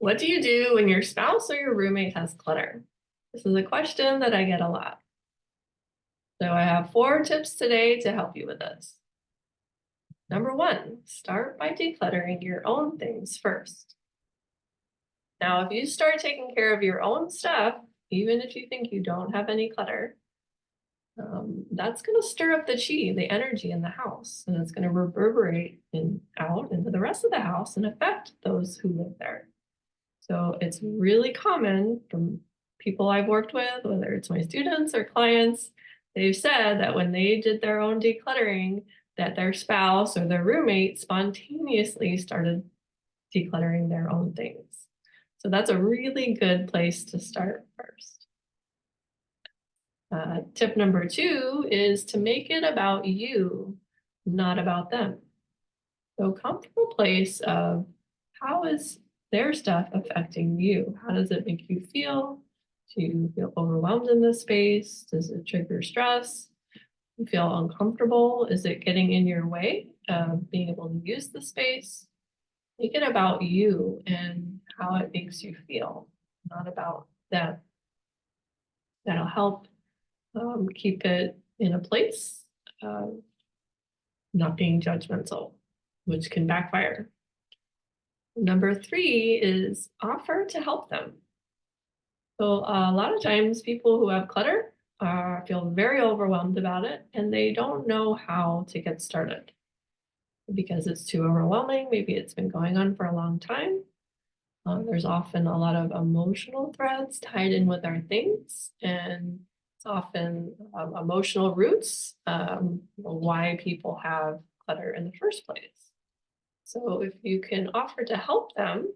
What do you do when your spouse or your roommate has clutter? This is a question that I get a lot. So I have 4 tips today to help you with this. Number 1, start by decluttering your own things first. Now, if you start taking care of your own stuff, even if you think you don't have any clutter, that's going to stir up the chi, the energy in the house, and it's going to reverberate out into the rest of the house and affect those who live there. So it's really common from people I've worked with, whether it's my students or clients, they've said that when they did their own decluttering, that their spouse or their roommate spontaneously started decluttering their own things. So that's a really good place to start first. Tip number 2 is to make it about you, not about them. So come from a place of how is their stuff affecting you? How does it make you feel? Do you feel overwhelmed in this space? Does it trigger stress? You feel uncomfortable? Is it getting in your way of being able to use the space? Make it about you and how it makes you feel, not about them. That'll help keep it in a place of not being judgmental, which can backfire. Number 3 is offer to help them. So a lot of times people who have clutter feel very overwhelmed about it and they don't know how to get started because it's too overwhelming. Maybe it's been going on for a long time. There's often a lot of emotional threads tied in with our things, and it's often emotional roots why people have clutter in the first place. So if you can offer to help them,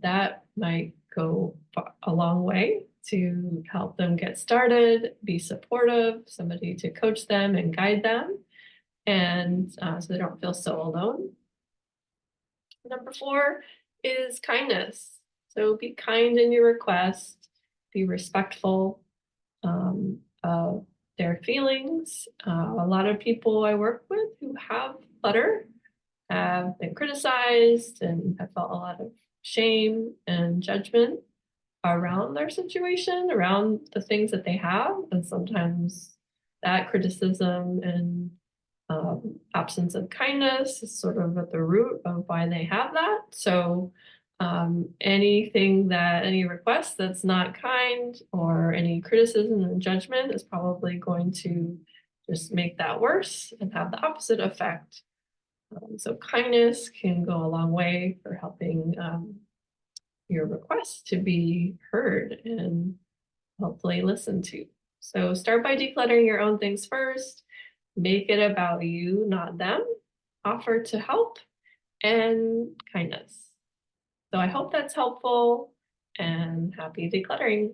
that might go a long way to help them get started, be supportive, somebody to coach them and guide them, and so they don't feel so alone. Number 4 is kindness. So be kind in your request, be respectful of their feelings. A lot of people I work with who have clutter have been criticized and have felt a lot of shame and judgment around their situation, around the things that they have. And sometimes that criticism and absence of kindness is sort of at the root of why they have that. So any request that's not kind or any criticism and judgment is probably going to just make that worse and have the opposite effect. So kindness can go a long way for helping your request to be heard and hopefully listened to. So start by decluttering your own things first. Make it about you, not them. Offer to help and kindness. So I hope that's helpful and happy decluttering.